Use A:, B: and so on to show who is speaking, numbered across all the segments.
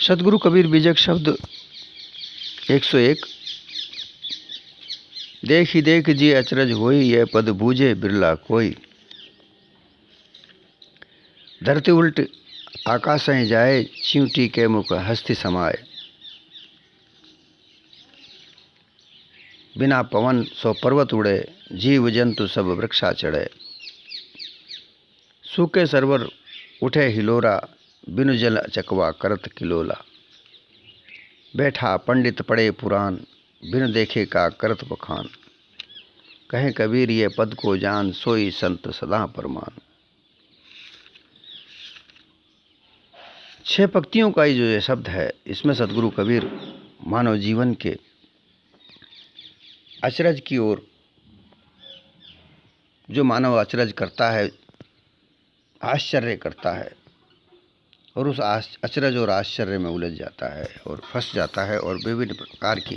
A: सदगुरु कबीर बीजक शब्द 101। देख ही देख जी अचरज होई, यह पद बूझे बिरला कोई। धरती उल्ट आकाशें जाए, चींटी के मुख हस्ती समाए। बिना पवन सो पर्वत उड़े, जीव जंतु सब वृक्षा चढ़े। सूखे सरवर उठे हिलोरा, बिनु जल चकवा करत किलोला। बैठा पंडित पढ़े पुराण, बिन देखे का करत बखान। कहे कबीर ये पद को जान, सोई संत सदा परमान। 6 पंक्तियों का ये शब्द है, इसमें सदगुरु कबीर मानव जीवन के अचरज की ओर, जो मानव अचरज करता है, आश्चर्य करता है और उस अचरज और आश्चर्य में उलझ जाता है और फंस जाता है और विभिन्न प्रकार की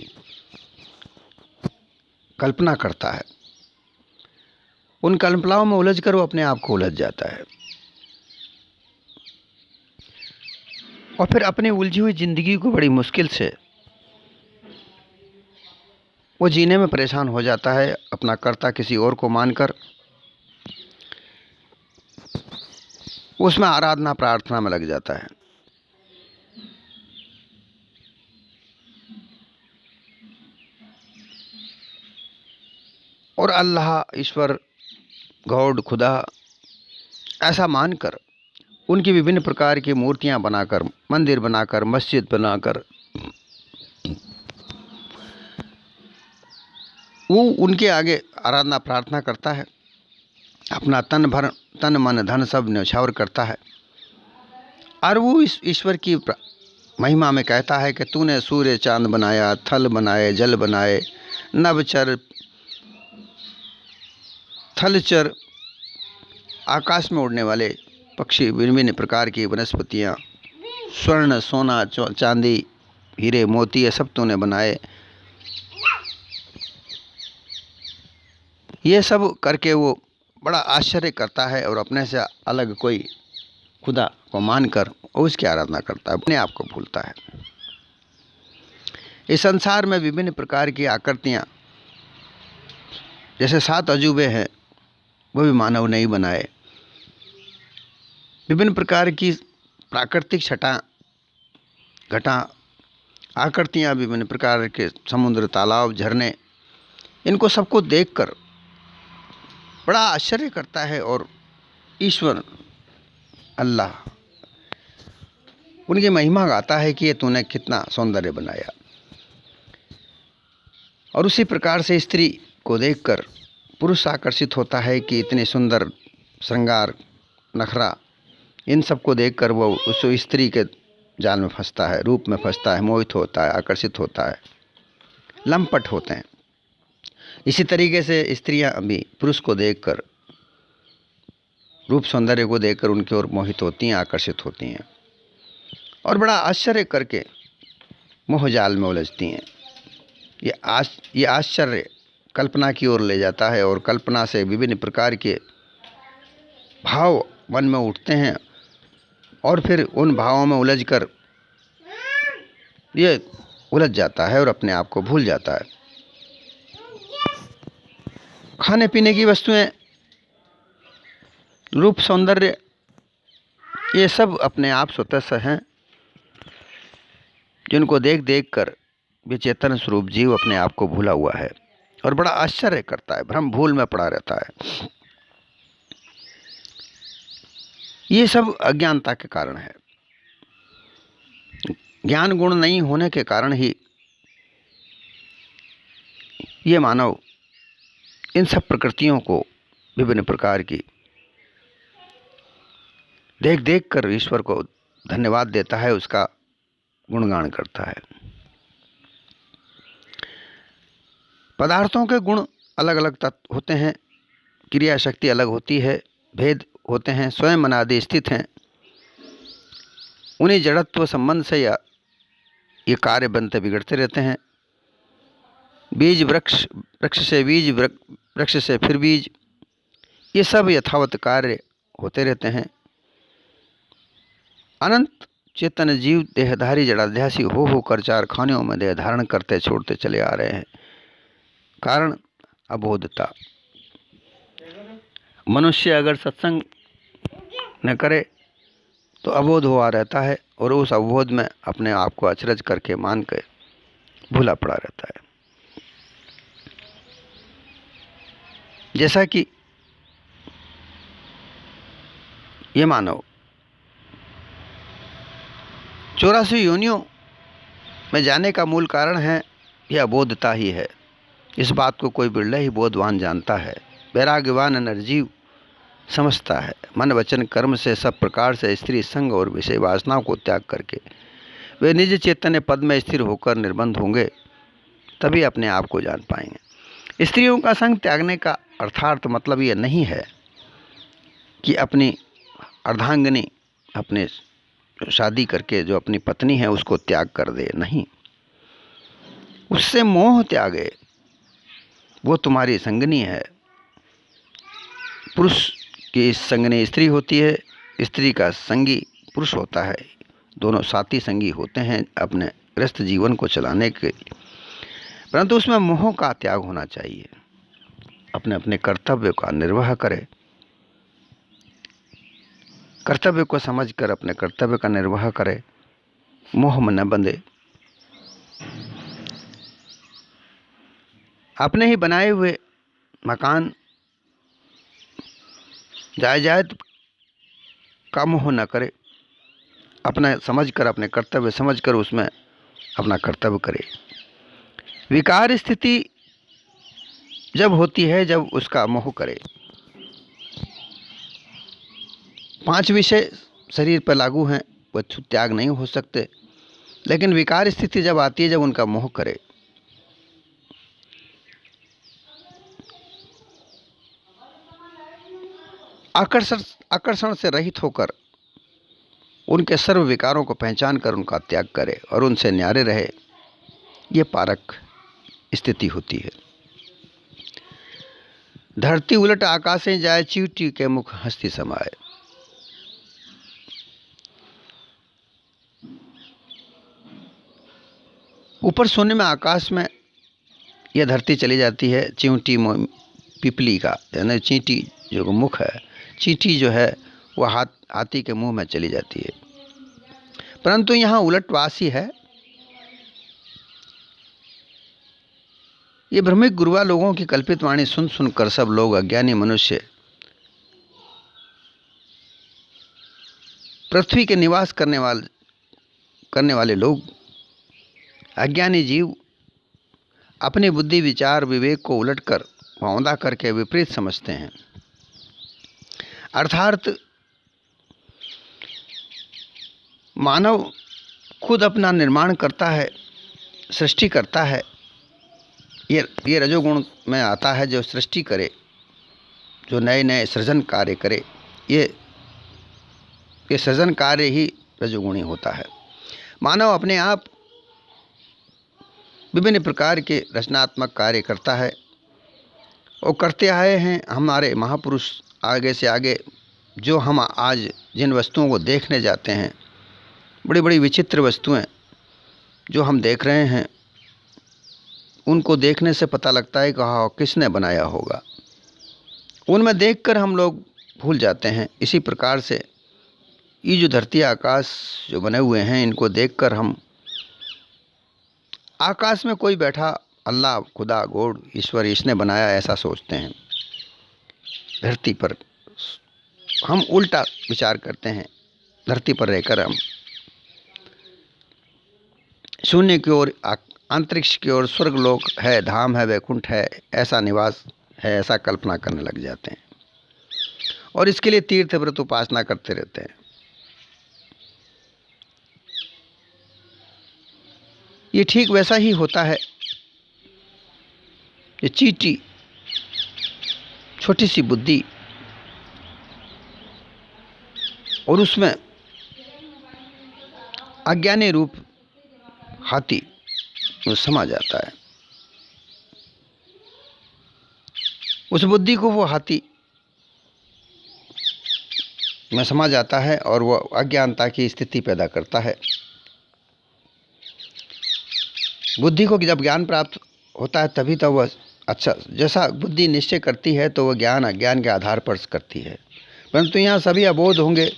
A: कल्पना करता है। उन कल्पनाओं में उलझकर वो अपने आप को उलझ जाता है और फिर अपनी उलझी हुई जिंदगी को बड़ी मुश्किल से वो जीने में परेशान हो जाता है। अपना कर्ता किसी और को मानकर उसमें आराधना प्रार्थना में लग जाता है। और अल्लाह, ईश्वर, गॉड, खुदा ऐसा मानकर उनकी विभिन्न प्रकार की मूर्तियां बनाकर, मंदिर बनाकर, मस्जिद बनाकर वो उनके आगे आराधना प्रार्थना करता है। अपना तन मन धन सब न्यौछावर करता है और वो इस ईश्वर की महिमा में कहता है कि तूने सूर्य चांद बनाया, थल बनाए, जल बनाए, नभचर, थलचर, आकाश में उड़ने वाले पक्षी, विभिन्न प्रकार की वनस्पतियाँ, स्वर्ण, सोना, चांदी, हीरे, मोती, ये सब तूने बनाए। ये सब करके वो बड़ा आश्चर्य करता है और अपने से अलग कोई खुदा को मानकर उसकी आराधना करता है, अपने आप को भूलता है। इस संसार में विभिन्न प्रकार की आकृतियाँ, जैसे 7 अजूबे हैं, वो भी मानव ने ही बनाए। विभिन्न प्रकार की प्राकृतिक छटा, घटा, आकृतियाँ, विभिन्न प्रकार के समुद्र, तालाब, झरने, इनको सबको देखकर बड़ा आश्चर्य करता है और ईश्वर अल्लाह उनकी महिमा गाता है कि ये तूने कितना सौंदर्य बनाया। और उसी प्रकार से स्त्री को देखकर पुरुष आकर्षित होता है कि इतने सुंदर श्रृंगार, नखरा, इन सब को देखकर वो उस स्त्री के जाल में फंसता है, रूप में फंसता है, मोहित होता है, आकर्षित होता है, लंपट होते हैं। इसी तरीके से स्त्रियां भी पुरुष को देखकर, रूप सौंदर्य को देखकर उनकी ओर मोहित होती हैं, आकर्षित होती हैं और बड़ा आश्चर्य करके मोहजाल में उलझती हैं। ये आश्चर्य कल्पना की ओर ले जाता है और कल्पना से विभिन्न प्रकार के भाव मन में उठते हैं और फिर उन भावों में उलझकर ये उलझ जाता है और अपने आप को भूल जाता है। खाने पीने की वस्तुएं, रूप, सौंदर्य, ये सब अपने आप स्वतः से हैं, जिनको देख देख कर विचेतन स्वरूप जीव अपने आप को भूला हुआ है और बड़ा आश्चर्य करता है, भ्रम भूल में पड़ा रहता है। ये सब अज्ञानता के कारण है। ज्ञान गुण नहीं होने के कारण ही ये मानव इन सब प्रकृतियों को विभिन्न प्रकार की देख देख कर ईश्वर को धन्यवाद देता है, उसका गुणगान करता है। पदार्थों के गुण अलग अलग तत्व होते हैं, क्रिया शक्ति अलग होती है, भेद होते हैं, स्वयं अनादि स्थित हैं। उन्हीं जड़त्व संबंध से या ये कार्य बनते बिगड़ते रहते हैं। बीज वृक्ष, वृक्ष से बीज, वृक्ष से फिर बीज, ये सब यथावत कार्य होते रहते हैं। अनंत चेतन जीव देहधारी जड़ाध्यासी हो कर चार खानियों में देह धारण करते छोड़ते चले आ रहे हैं। कारण अबोधता। मनुष्य अगर सत्संग न करे तो अबोध हुआ रहता है और उस अबोध में अपने आप को अचरज करके मान के भूला पड़ा रहता है। जैसा कि ये मानव 84 योनियों में जाने का मूल कारण है यह अबोधता ही है। इस बात को कोई बिरला ही बोधवान जानता है। वैराग्यवान निर्जीव समझता है। मन वचन कर्म से सब प्रकार से स्त्री संग और विषय वासनाओं को त्याग करके वे निज चैतन्य पद में स्थिर होकर निर्बंध होंगे, तभी अपने आप को जान पाएंगे। स्त्रियों का संग त्यागने का अर्थार्थ मतलब यह नहीं है कि अपनी अर्धांगिनी, अपने शादी करके जो अपनी पत्नी है उसको त्याग कर दे, नहीं। उससे मोह त्यागे, वो तुम्हारी संगनी है। पुरुष की संगनी स्त्री होती है, स्त्री का संगी पुरुष होता है। दोनों साथी संगी होते हैं अपने गृहस्थ जीवन को चलाने के लिए, परंतु उसमें मोह का त्याग होना चाहिए। अपने अपने कर्तव्य का निर्वाह करे, कर्तव्य को समझकर अपने कर्तव्य का निर्वाह करे, मोह में न बंधे। अपने ही बनाए हुए मकान जायदाद का मोह न करे, अपना समझकर, अपने कर्तव्य समझकर उसमें अपना कर्तव्य करे। विकार स्थिति जब होती है जब उसका मोह करे। 5 विषय शरीर पर लागू हैं, वह त्याग नहीं हो सकते, लेकिन विकार स्थिति जब आती है जब उनका मोह करे। आकर्षण से रहित होकर उनके सर्व विकारों को पहचान कर उनका त्याग करे और उनसे न्यारे रहे, ये पारक स्थिति होती है। धरती उलट आकाशें जाए, चींटी के मुख हस्ती समाए। ऊपर सोने में आकाश में यह धरती चली जाती है। चींटी पिपली का यानी चींटी जो मुख है, चींटी जो है वह हाथी के मुंह में चली जाती है। परंतु यहाँ उलटवासी है। ये भ्रमिक गुरुआ लोगों की कल्पित वाणी सुन सुनकर सब लोग, अज्ञानी मनुष्य, पृथ्वी के निवास करने वाले लोग, अज्ञानी जीव अपनी बुद्धि विचार विवेक को उलटकर औंधा करके विपरीत समझते हैं। अर्थात मानव खुद अपना निर्माण करता है, सृष्टि करता है। ये रजोगुण में आता है जो सृष्टि करे, जो नए नए सृजन कार्य करे। ये सृजन कार्य ही रजोगुणी होता है। मानव अपने आप विभिन्न प्रकार के रचनात्मक कार्य करता है और करते आए हैं। हमारे महापुरुष आगे से आगे, जो हम आज जिन वस्तुओं को देखने जाते हैं, बड़ी बड़ी विचित्र वस्तुएं जो हम देख रहे हैं, उनको देखने से पता लगता है कि हाँ, किसने बनाया होगा। उनमें देखकर हम लोग भूल जाते हैं। इसी प्रकार से ये जो धरती आकाश जो बने हुए हैं, इनको देखकर हम आकाश में कोई बैठा अल्लाह, खुदा, गॉड, ईश्वर, इसने बनाया ऐसा सोचते हैं। धरती पर हम उल्टा विचार करते हैं। धरती पर रहकर हम शून्य की ओर, अंतरिक्ष की ओर, स्वर्गलोक है, धाम है, वैकुंठ है, ऐसा निवास है, ऐसा कल्पना करने लग जाते हैं और इसके लिए तीर्थ व्रत उपासना करते रहते हैं। ये ठीक वैसा ही होता है। ये चींटी, छोटी सी बुद्धि, और उसमें अज्ञानी रूप हाथी वो समा जाता है। उस बुद्धि को वो हाथी में समा जाता है और वह अज्ञानता की स्थिति पैदा करता है। बुद्धि को जब ज्ञान प्राप्त होता है तभी तो वह अच्छा, जैसा बुद्धि निश्चय करती है तो वह ज्ञान अज्ञान के आधार पर करती है। परंतु यहाँ सभी अबोध होंगे,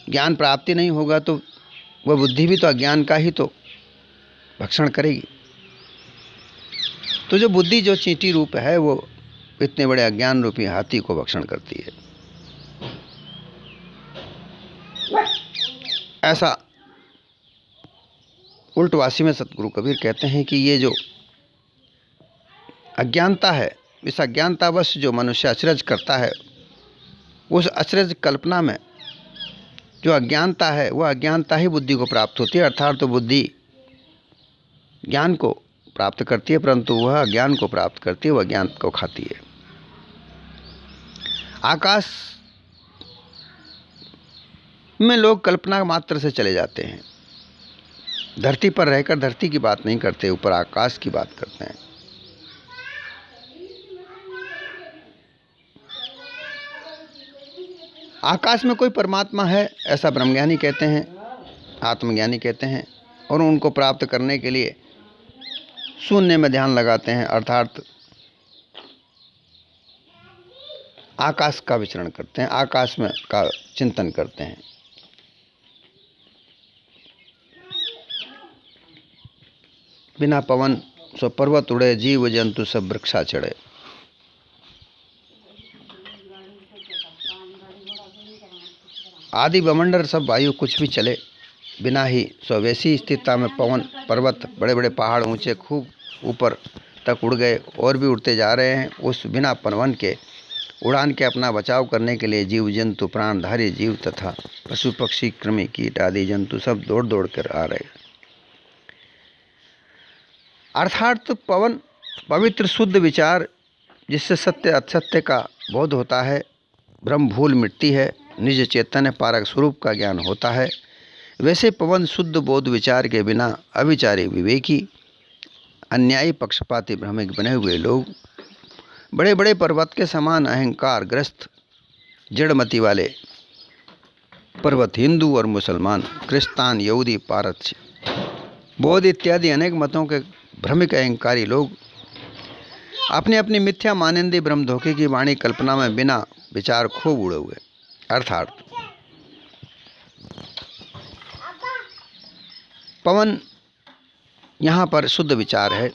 A: ज्ञान प्राप्ति नहीं होगा तो वह बुद्धि भी तो अज्ञान का ही तो भक्षण करेगी। तो जो बुद्धि जो चींटी रूप है वो इतने बड़े अज्ञान रूपी हाथी को भक्षण करती है। ऐसा उल्टवासी में सतगुरु कबीर कहते हैं कि ये जो अज्ञानता है, इस अज्ञानतावश जो मनुष्य अचरज करता है, उस अचरज कल्पना में जो अज्ञानता है वह अज्ञानता ही बुद्धि को प्राप्त होती है। अर्थात तो बुद्धि ज्ञान को प्राप्त करती है, परंतु वह अज्ञान को प्राप्त करती है, वह ज्ञान को खाती है। आकाश में लोग कल्पना मात्र से चले जाते हैं, धरती पर रहकर धरती की बात नहीं करते, ऊपर आकाश की बात करते हैं। आकाश में कोई परमात्मा है ऐसा ब्रह्मज्ञानी कहते हैं, आत्मज्ञानी कहते हैं, और उनको प्राप्त करने के लिए शून्य में ध्यान लगाते हैं, अर्थात आकाश का विचरण करते हैं, आकाश में का चिंतन करते हैं। बिना पवन सो पर्वत उड़े, जीव जंतु सब वृक्षा चढ़े। आदि बमंडल सब वायु कुछ भी चले, बिना ही सो वैसी स्थिरता में पवन पर्वत बड़े बड़े पहाड़ ऊंचे खूब ऊपर तक उड़ गए और भी उड़ते जा रहे हैं। उस बिना पवन के उड़ान के अपना बचाव करने के लिए जीव जंतु प्राणधारी जीव तथा पशु पक्षी कृमि कीट आदि जंतु सब दौड़ दौड़ कर आ रहे। अर्थात तो पवन पवित्र शुद्ध विचार जिससे सत्य असत्य का बोध होता है, भ्रम भूल मिटती है, निज चैतन्य पारक स्वरूप का ज्ञान होता है। वैसे पवन शुद्ध बोध विचार के बिना अविचारी विवेकी अन्यायी पक्षपाती भ्रमिक बने हुए लोग बड़े बड़े पर्वत के समान अहंकार ग्रस्त जड़मती वाले पर्वत हिंदू और मुसलमान, क्रिस्तान, यहूदी, पारसी, बौद्ध इत्यादि अनेक मतों के भ्रमिक अहंकारी लोग अपने अपनी मिथ्या मानंदी ब्रह्म धोखे की वाणी कल्पना में बिना विचार खूब उड़े हुए। अर्थात पवन यहाँ पर शुद्ध विचार है।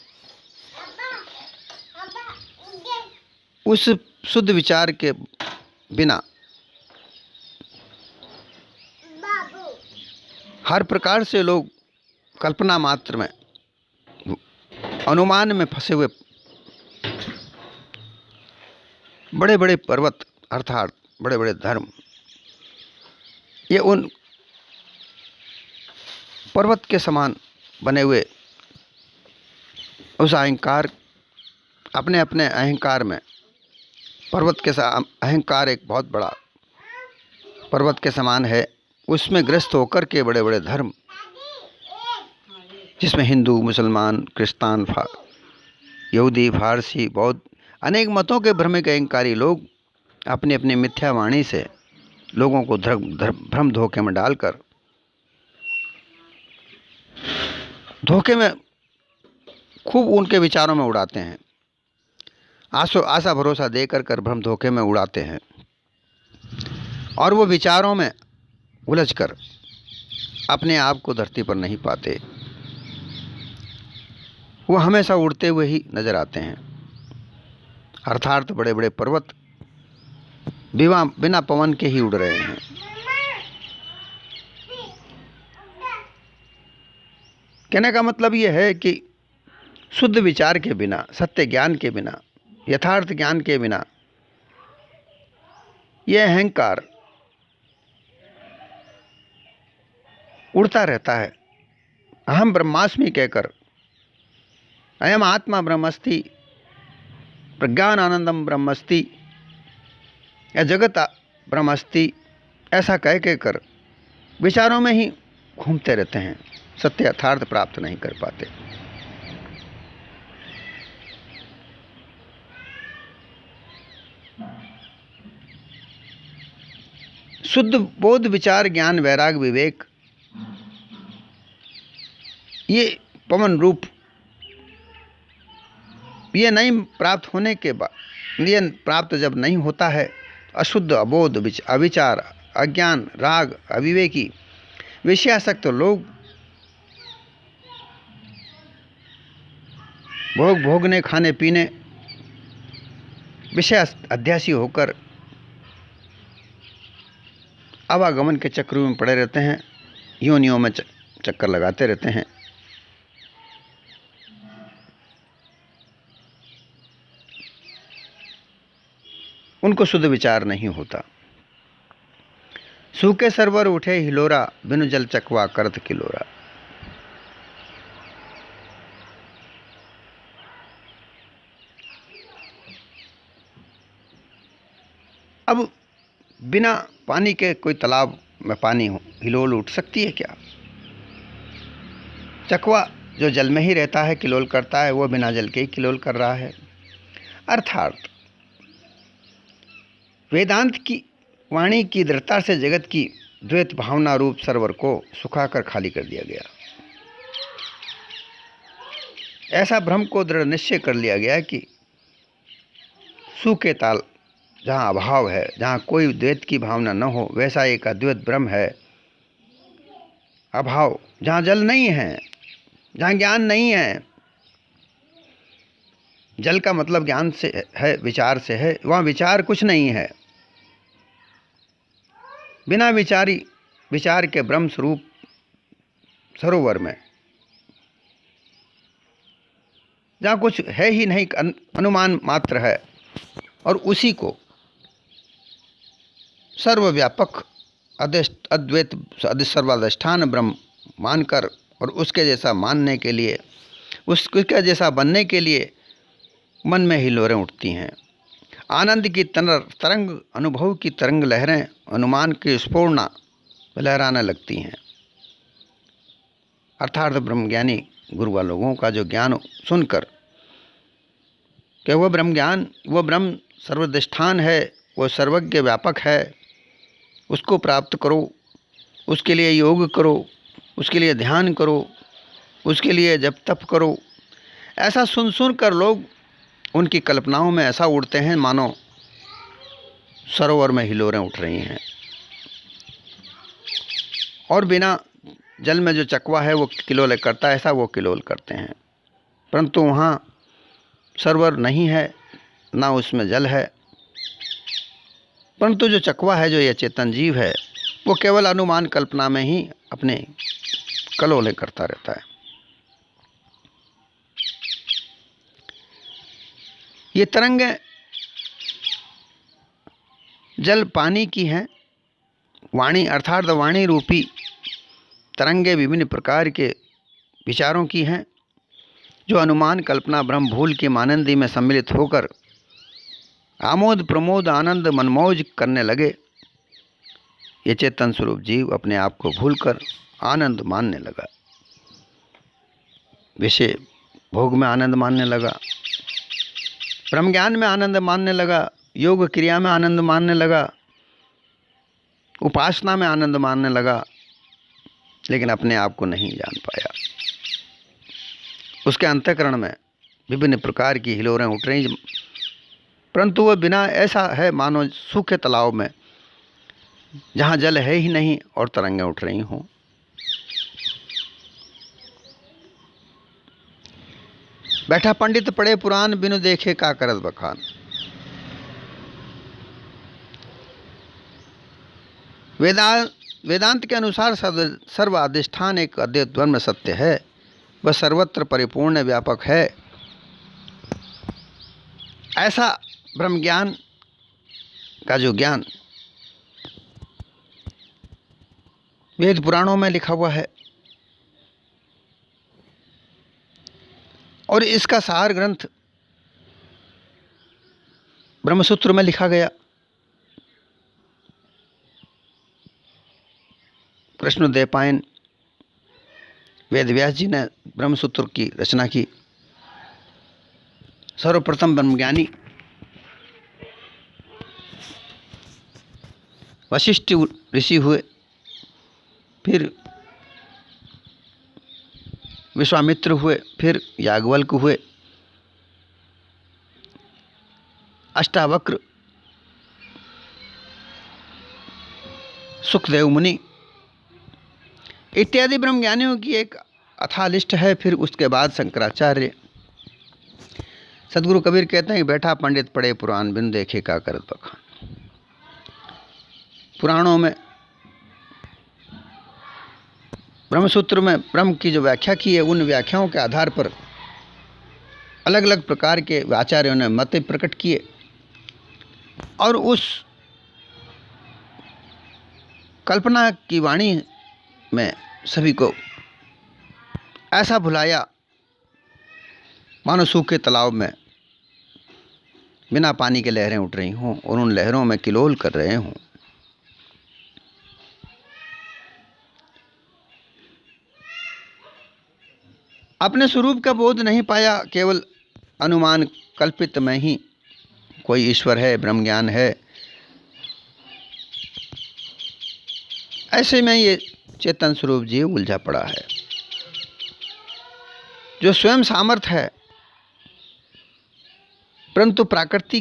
A: उस शुद्ध विचार के बिना हर प्रकार से लोग कल्पना मात्र में अनुमान में फंसे हुए बड़े बड़े पर्वत अर्थात बड़े बड़े धर्म, ये उन पर्वत के समान बने हुए उस अहंकार, अपने अपने अहंकार में पर्वत के अहंकार एक बहुत बड़ा पर्वत के समान है, उसमें ग्रस्त होकर के बड़े बड़े धर्म जिसमें हिंदू, मुसलमान, क्रिस्तान, यहूदी, फारसी, बौद्ध अनेक मतों के भ्रमिक अहंकारी लोग अपनी अपनी मिथ्या वाणी से लोगों को भ्रम धोखे में डालकर धोखे में खूब उनके विचारों में उड़ाते हैं, आशा भरोसा देकर कर भ्रम धोखे में उड़ाते हैं और वो विचारों में उलझकर अपने आप को धरती पर नहीं पाते, वो हमेशा उड़ते हुए ही नजर आते हैं। अर्थात बड़े बड़े पर्वत बिना पवन के ही उड़ रहे हैं। कहने का मतलब यह है कि शुद्ध विचार के बिना, सत्य ज्ञान के बिना, यथार्थ ज्ञान के बिना यह अहंकार उड़ता रहता है। अहम ब्रह्मास्मि कहकर, अयम आत्मा ब्रह्मस्ति, प्रज्ञान आनंदम ब्रह्मस्ति या जगत ब्रह्मस्ति, ऐसा कह के कर विचारों में ही घूमते रहते हैं, सत्य यथार्थ प्राप्त नहीं कर पाते। शुद्ध बोध विचार ज्ञान वैराग विवेक, ये पवन रूप, ये नहीं प्राप्त होने के बाद, ये प्राप्त जब नहीं होता है, अशुद्ध अबोध अविचार अज्ञान राग अविवेकी विषयासक्त लोग भोग भोगने खाने पीने विषय अध्यासी होकर आवागमन के चक्र में पड़े रहते हैं, योनियों में चक्कर लगाते रहते हैं। उनको शुद्ध विचार नहीं होता। सूखे सरवर उठे हिलोरा, बिनु जल चकवा करत किलोरा। अब बिना पानी के कोई तालाब में पानी हो, हिलोल उठ सकती है क्या? चकवा जो जल में ही रहता है किलोल करता है, वो बिना जल के ही किलोल कर रहा है। अर्थात वेदांत की वाणी की दृढ़ता से जगत की द्वैत भावना रूप सरोवर को सुखाकर खाली कर दिया गया। ऐसा भ्रम को दृढ़ निश्चय कर लिया गया कि सूखे ताल जहाँ अभाव है, जहाँ कोई द्वैत की भावना न हो, वैसा एक अद्वैत ब्रह्म है। अभाव जहाँ जल नहीं है, जहाँ ज्ञान नहीं है, जल का मतलब ज्ञान से है, विचार से है, वहाँ विचार कुछ नहीं है। बिना विचार के ब्रह्म स्वरूप सरोवर में जहाँ कुछ है ही नहीं, अनुमान मात्र है, और उसी को सर्वव्यापक अद्वैत सर्वाधिष्ठान ब्रह्म मानकर और उसके जैसा मानने के लिए, उसके जैसा बनने के लिए मन में हिलोरें उठती हैं। आनंद की तरंग, अनुभव की तरंग लहरें अनुमान की स्फूर्णा लहराने लगती हैं। अर्थात ब्रह्मज्ञानी गुरुआ लोगों का जो ज्ञान सुनकर कि वह ब्रह्म ज्ञान, वह ब्रह्म सर्वधिष्ठान है, वह सर्वज्ञ व्यापक है, उसको प्राप्त करो, उसके लिए योग करो, उसके लिए ध्यान करो, उसके लिए जप तप करो, ऐसा सुन कर लोग उनकी कल्पनाओं में ऐसा उड़ते हैं मानो सरोवर में हिलोरें उठ रही हैं। और बिना जल में जो चकवा है वो किलोल करता है, ऐसा वो किलोल करते हैं। परंतु वहाँ सरोवर नहीं है, ना उसमें जल है, परंतु जो चकवा है, जो यह चेतन जीव है, वो केवल अनुमान कल्पना में ही अपने कलोले करता रहता है। ये तरंगें जल पानी की हैं, वाणी अर्थात वाणी रूपी तरंगे विभिन्न प्रकार के विचारों की हैं, जो अनुमान कल्पना ब्रह्म भूल की मानंदी में सम्मिलित होकर आमोद प्रमोद आनंद मनमौज करने लगे। ये चेतन स्वरूप जीव अपने आप को भूलकर आनंद मानने लगा, विषय भोग में आनंद मानने लगा, ब्रह्म ज्ञान में आनंद मानने लगा, योग क्रिया में आनंद मानने लगा, उपासना में आनंद मानने लगा, लेकिन अपने आप को नहीं जान पाया। उसके अंतःकरण में विभिन्न प्रकार की हिलोरें उठ रही, परंतु वह बिना ऐसा है मानो सूखे तालाब में जहाँ जल है ही नहीं और तरंगें उठ रही हों। बैठा पंडित पढ़े पुराण, बिनु देखे का करत बखान। वेदांत के अनुसार सर्वाधिष्ठान एक अद्वैत ब्रह्म सत्य है, वह सर्वत्र परिपूर्ण व्यापक है। ऐसा ब्रह्म ज्ञान का जो ज्ञान वेद पुराणों में लिखा हुआ है, और इसका सार ग्रंथ ब्रह्मसूत्र में लिखा गया। कृष्णद्वैपायन वेदव्यास जी ने ब्रह्मसूत्र की रचना की। सर्वप्रथम ब्रह्मज्ञानी वशिष्ठ ऋषि हुए, फिर विश्वामित्र हुए, फिर याज्ञवल्क्य हुए, अष्टावक्र, सुखदेव मुनि इत्यादि ब्रह्मज्ञानियों की एक अथाह लिस्ट है। फिर उसके बाद शंकराचार्य। सदगुरु कबीर कहते हैं कि बैठा पंडित पढ़े पुराण, बिन देखे का करत बखान। पुराणों में, ब्रह्मसूत्र में ब्रह्म की जो व्याख्या की है, उन व्याख्याओं के आधार पर अलग अलग प्रकार के आचार्यों ने मत प्रकट किए और उस कल्पना की वाणी में सभी को ऐसा भुलाया मानो सूखे तालाब में बिना पानी के लहरें उठ रही हों और उन लहरों में किलोल कर रहे हों। अपने स्वरूप का बोध नहीं पाया, केवल अनुमान कल्पित में ही कोई ईश्वर है, ब्रह्म ज्ञान है। ऐसे में ये चेतन स्वरूप जीव उलझा पड़ा है, जो स्वयं सामर्थ है, परंतु प्रकृति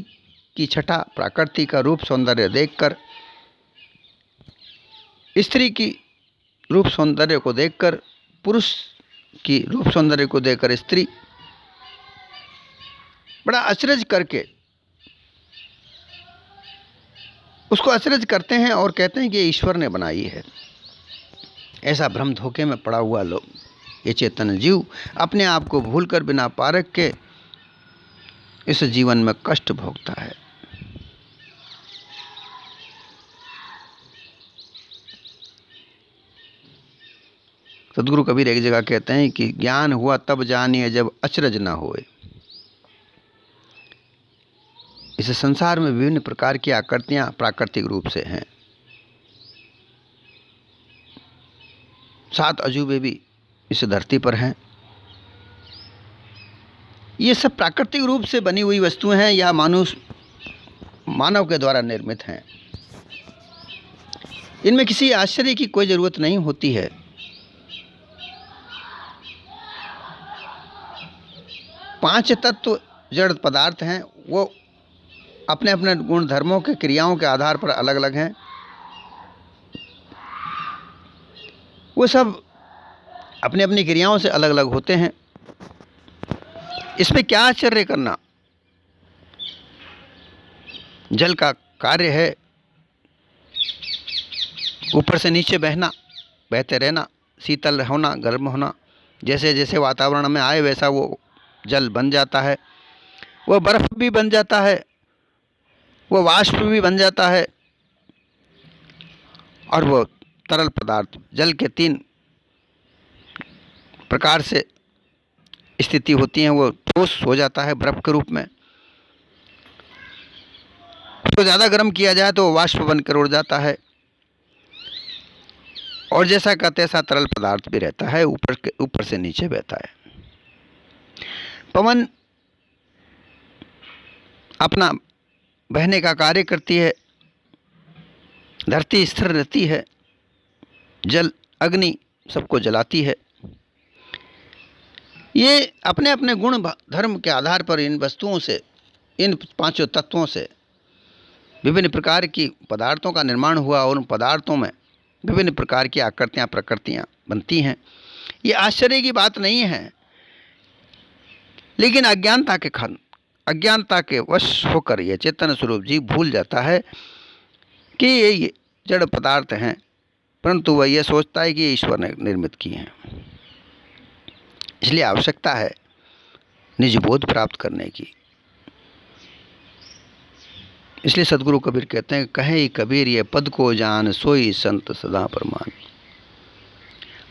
A: की छटा, प्रकृति का रूप सौंदर्य देखकर, स्त्री की रूप सौंदर्य को देखकर, पुरुष की रूप सौंदर्य को देखकर स्त्री बड़ा अचरज करके उसको अचरज करते हैं और कहते हैं कि ईश्वर ने बनाई है। ऐसा भ्रम धोखे में पड़ा हुआ लोग, ये चेतन जीव अपने आप को भूलकर बिना पारख के इस जीवन में कष्ट भोगता है। सदगुरु कबीर एक जगह कहते हैं कि ज्ञान हुआ तब जानिए जब अचरज ना होए। इस संसार में विभिन्न प्रकार की आकृतियां प्राकृतिक रूप से हैं। 7 अजूबे भी इस धरती पर हैं। ये सब प्राकृतिक रूप से बनी हुई वस्तुएं हैं या मानव के द्वारा निर्मित हैं। इनमें किसी आश्चर्य की कोई जरूरत नहीं होती है। पांच तत्व जड़ पदार्थ हैं, वो अपने अपने गुण धर्मों के, क्रियाओं के आधार पर अलग अलग हैं। वो सब अपनी अपनी क्रियाओं से अलग अलग होते हैं। इसमें क्या आश्चर्य करना। जल का कार्य है ऊपर से नीचे बहना, बहते रहना, शीतल होना, गर्म होना। जैसे जैसे वातावरण में आए वैसा वो जल बन जाता है। वो बर्फ भी बन जाता है, वो वाष्प भी बन जाता है, और वो तरल पदार्थ जल के 3 प्रकार से स्थिति होती है। वो ठोस हो जाता है बर्फ के रूप में, उसको ज़्यादा गर्म किया जाए तो वो वाष्प बनकर उड़ जाता है, और जैसा का तैसा तरल पदार्थ भी रहता है, ऊपर से नीचे बहता है। पवन अपना बहने का कार्य करती है, धरती स्थिर रहती है, जल अग्नि सबको जलाती है। ये अपने अपने गुण धर्म के आधार पर इन वस्तुओं से, इन 5 तत्वों से विभिन्न प्रकार की पदार्थों का निर्माण हुआ और उन पदार्थों में विभिन्न प्रकार की आकृतियाँ प्रकृतियाँ बनती हैं। ये आश्चर्य की बात नहीं है, लेकिन अज्ञानता के वश होकर यह चेतन स्वरूप जीव भूल जाता है कि ये जड़ पदार्थ हैं, परंतु वह यह सोचता है कि ईश्वर ने निर्मित किए हैं। इसलिए आवश्यकता है निज बोध प्राप्त करने की। इसलिए सदगुरु कबीर कहते हैं, कहे कबीर ये पद को जान, सोई संत सदा परमान।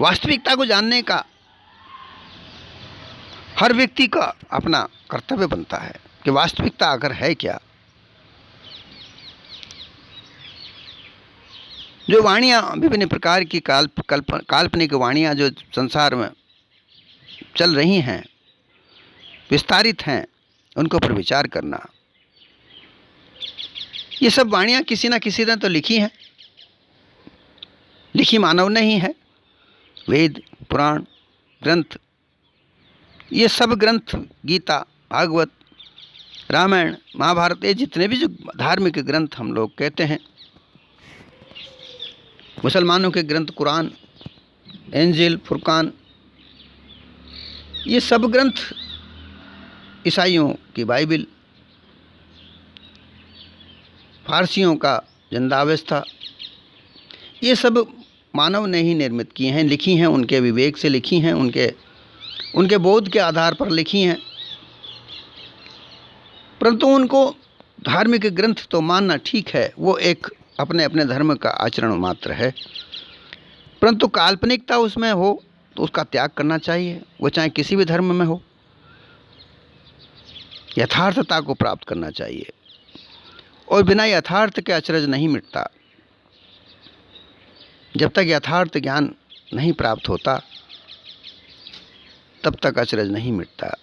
A: वास्तविकता को जानने का हर व्यक्ति का अपना कर्तव्य बनता है कि वास्तविकता आखिर है क्या। जो वाणियाँ विभिन्न प्रकार की काल्पनिक वाणियाँ जो संसार में चल रही हैं, विस्तारित हैं, उनको पर विचार करना। ये सब वाणियाँ किसी न किसी ने तो लिखी हैं, लिखी मानव ने ही है। वेद, पुराण, ग्रंथ, ये सब ग्रंथ, गीता, भागवत, रामायण, महाभारत, ये जितने भी जो धार्मिक ग्रंथ हम लोग कहते हैं, मुसलमानों के ग्रंथ कुरान, इंजील, फुरकान, ये सब ग्रंथ, ईसाइयों की बाइबिल, फारसियों का जिंदावेस्ता, ये सब मानव ने ही निर्मित किए हैं, लिखी हैं, उनके विवेक से लिखी हैं, उनके बोध के आधार पर लिखी हैं। परंतु उनको धार्मिक ग्रंथ तो मानना ठीक है, वो एक अपने अपने धर्म का आचरण मात्र है, परंतु काल्पनिकता उसमें हो तो उसका त्याग करना चाहिए, वो चाहे किसी भी धर्म में हो। यथार्थता को प्राप्त करना चाहिए, और बिना यथार्थ के अचरज नहीं मिटता। जब तक यथार्थ ज्ञान नहीं प्राप्त होता तब तक अचरज नहीं मिटता।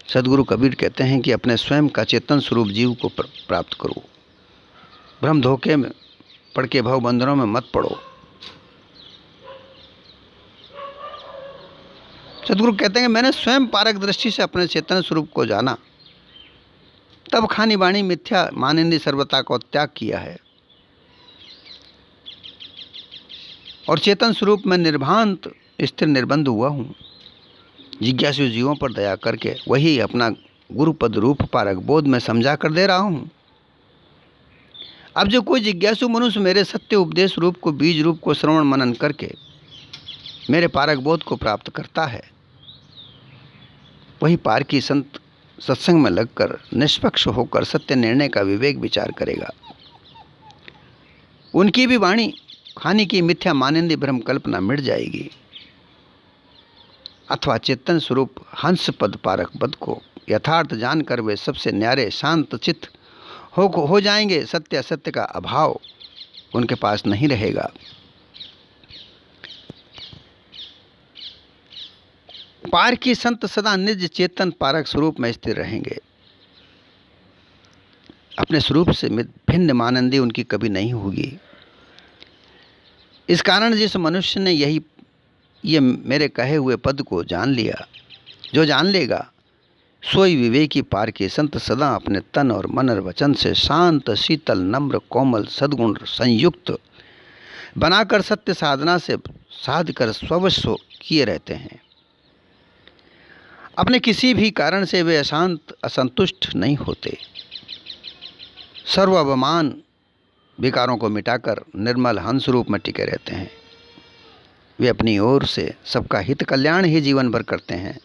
A: सदगुरु कबीर कहते हैं कि अपने स्वयं का चेतन स्वरूप जीव को प्राप्त करो, भ्रम धोखे में पड़ के भव बंधनों में मत पड़ो। सदगुरु कहते हैं कि मैंने स्वयं पारक दृष्टि से अपने चेतन स्वरूप को जाना, तब खानी बाणी मिथ्या मानिंदी सर्वता को त्याग किया है, और चेतन स्वरूप में निर्भांत स्थिर निर्बंध हुआ हूँ। जिज्ञासु जीवों पर दया करके वही अपना गुरुपद रूप पारक बोध में समझा कर दे रहा हूँ। अब जो कोई जिज्ञासु मनुष्य मेरे सत्य उपदेश रूप को, बीज रूप को श्रवण मनन करके मेरे पारक बोध को प्राप्त करता है, वही पार की संत सत्संग में लगकर निष्पक्ष होकर सत्य निर्णय का विवेक विचार करेगा। उनकी भी वाणी खानी की मिथ्या मानिंदी भ्रम कल्पना मिट जाएगी, अथवा चेतन स्वरूप हंस पद पारक पद को यथार्थ जानकर वे सबसे न्यारे शांत चित्त हो जाएंगे। सत्य असत्य का अभाव उनके पास नहीं रहेगा। पार की संत सदा निज चेतन पारक स्वरूप में स्थिर रहेंगे। अपने स्वरूप से भिन्न मानंदी उनकी कभी नहीं होगी। इस कारण जिस मनुष्य ने ये मेरे कहे हुए पद को जान लिया, जो जान लेगा सोई विवेकी पार के संत सदा अपने तन और मन और वचन से शांत शीतल नम्र कोमल सद्गुण संयुक्त बनाकर सत्य साधना से साध कर स्ववश किए रहते हैं। अपने किसी भी कारण से वे अशांत असंतुष्ट नहीं होते। सर्व अवमान विकारों को मिटाकर निर्मल हंस रूप में टिके रहते हैं। वे अपनी ओर से सबका हित कल्याण ही जीवन भर करते हैं।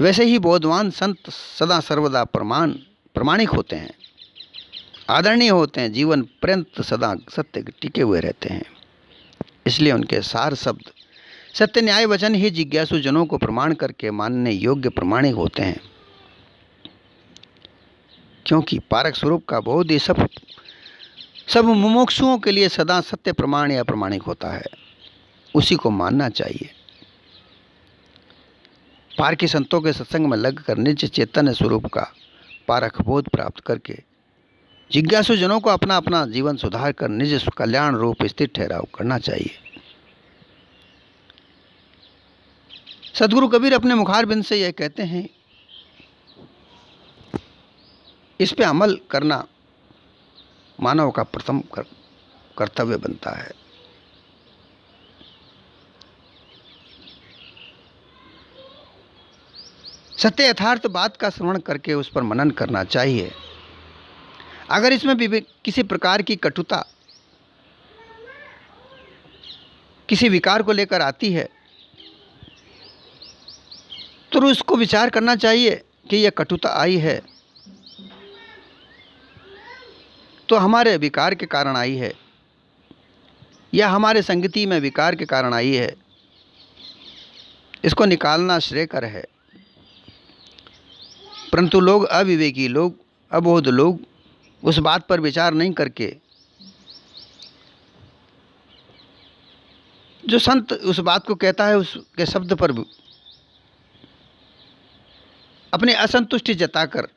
A: वैसे ही बोधवान संत सदा सर्वदा प्रमाणिक होते हैं, आदरणीय होते हैं, जीवन पर्यंत सदा सत्य टिके हुए रहते हैं। इसलिए उनके सार शब्द सत्य न्याय वचन ही जिज्ञासु जनों को प्रमाण करके मानने योग्य प्रमाणिक होते हैं, क्योंकि पारक स्वरूप का बोध ये सब मुमुक्षुओं के लिए सदा सत्य प्रमाण या प्रमाणिक होता है। उसी को मानना चाहिए। पार के संतों के सत्संग में लगकर निज चैतन्य स्वरूप का पारक बोध प्राप्त करके जिज्ञासु जनों को अपना अपना जीवन सुधार कर निज कल्याण रूप स्थिर ठहराव करना चाहिए। सदगुरु कबीर अपने मुखार बिंद से यह कहते हैं, इस पे अमल करना मानव का प्रथम कर्तव्य बनता है। सत्य यथार्थ बात का श्रवण करके उस पर मनन करना चाहिए। अगर इसमें भी किसी प्रकार की कटुता किसी विकार को लेकर आती है तो उसको विचार करना चाहिए कि यह कटुता आई है तो हमारे विकार के कारण आई है या हमारे संगति में विकार के कारण आई है। इसको निकालना श्रेयकर है। परंतु लोग अविवेकी लोग, अबोध लोग उस बात पर विचार नहीं करके, जो संत उस बात को कहता है उसके शब्द पर अपनी असंतुष्टि जताकर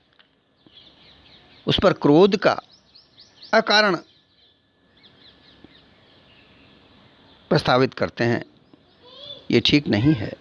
A: उस पर क्रोध का अकारण प्रस्तावित करते हैं, ये ठीक नहीं है।